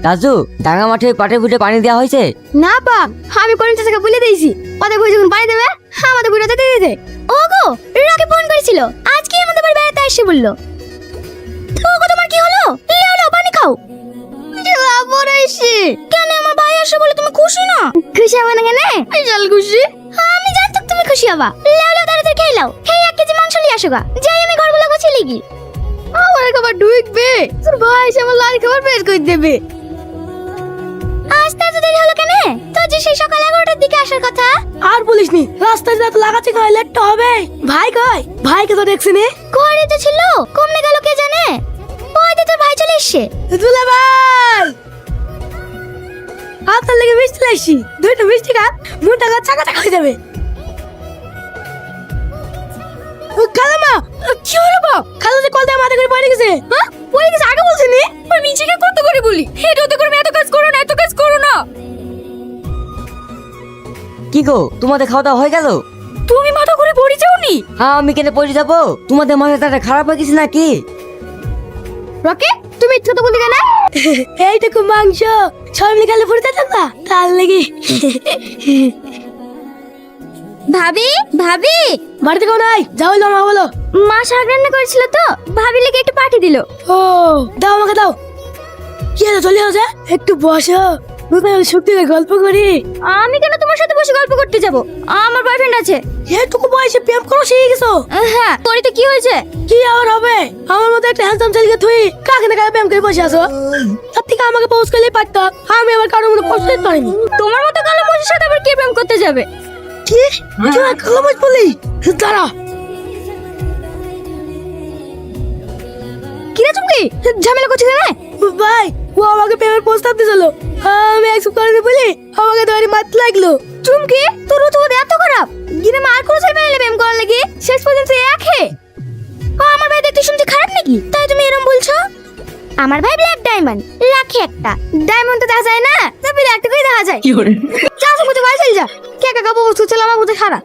রাজু, ডাঙ্গা মাঠে পাটে ফুটে পানি দেওয়া হয়েছে? না বাপ, আমি কোন চাচাকে বলে দিয়েছি ওদের বই যখন পানি দেবে আমাদের বইটা দিতে দিতে। ওগো, রকি ফোন করেছিল আজকে আমাদের বাড়ি বেড়াতে আসছে বললো। ওগো, তোমার কি হলো? লেও লেও পানি খাও। আবার এসে কেন? আমার ভাই আসে বলে তুমি খুশি না? খুশি হবে না কেন? বিশাল খুশি। আমি জানতাম তুমি খুশি হবা। লেও লেও তাড়াতাড়ি খেয়ে নাও, খেয়ে 1 কেজি মাংস নিয়ে আসো গা। যাই আমি ঘরগুলো গুছিয়ে লিখি। আমার খাবার ঢুকবে, তোর ভাই এসে আমার লাল খাবার বের করে দেবে। আসতে এত দেরি হলো কেন? তোর যে সেই সকাল 11টার দিকে আসার কথা। আর বলিস নি, রাস্তায় যা লাগাচ্ছে কয় লেট হবে। ভাই কয়, ভাইকে তো দেখছি নে। ঘরে তো ছিল, কমনে গেল কে জানে। ওই তো তোর ভাই চলে এসছে। দুলা ভাই, আপনার লেগে মিষ্টি লাইছি, দুইটা মিষ্টি খা, মুখটা গা চাকা চাকা হয়ে যাবে। কালামা, কি হলো বাপ? খালা যে কল দিয়ে মাথা করে পড়ে গেছে। হ্যাঁ, পড়ে গেছে আগে বলছিস নি? ওই মিছিকে কত করে বলি, হেড হতে করে এত কাজ করো না, এত কাজ করো না। কি গো, তোমাদের খাওয়া দাওয়া হয়ে গেল? তুমি মাথা করে পড়ে যাওনি? হ্যাঁ, আমি কেন পড়ে যাবো? তোমাদের মাথাটা খারাপ হয়ে গেছে নাকি? রকি, তুমি ইচ্ছা তো বলি কেন? এইটুকু মাংস সবাই মিলে গেলে পড়ে যেতাম না, তার লেগে। ভাবি, ভাবি, বাড়িতে কেউ নাই, যাও হইলো মা বলো। মা শাক রান্না করেছিল তো, ভাবি লেগে একটু পাঠিয়ে দিল। ও, দাও আমাকে দাও। কি হলো, চলে যাও, একটু বসো, সত্যি গল্প করি। আমি কেন তোমার সাথে বসে গল্প করতে যাব? আমার বয়ফ্রেন্ড আছে। এটুকু বয়সে প্রেম করো শিখে গেছো? হ্যাঁ, তোরই তো কি হয়েছে? কি আর হবে, আমার মতো একটা হ্যান্ডসাম ছেলেকে তুই কাকে না কাকে প্রেম করে বসে আছো। তার থেকে আমাকে পোস্ট করলে পারতাম, আমি আবার কারোর মতো পোস্ট করতে পারিনি। তোমার মতো কালো মহিষের সাথে আবার কে প্রেম করতে যাবে? কি তুই কালো মাছ বললি? দাঁড়া। কি রে চুমকি, ঝামেলা করছিস না? ভাই, ও আমাকে প্রেমের প্রস্তাব দিয়েছিল, আমি অ্যাকসেপ্ট করিনি বলি আমাকে ধরে মারতে লাগলো। চুমকি, তোর তো এত খারাপ, গিনে মার করে ছেলে মেলে প্রেম করার লাগি শেষ পর্যন্ত একে। আমার ভাই দেখতে শুনতে খারাপ নাকি, তাই তুমি এরকম বলছো? আমার ভাই ব্ল্যাক ডায়মন্ড, লাখে একটা। ডায়মন্ড তো দেখা যায় না, তবে একটা করে দেখা যায়। কি করে? যা সব কিছু ভাই চল যা, কে কে কাপড় বস্তু চল আমার বুঝে খারাপ।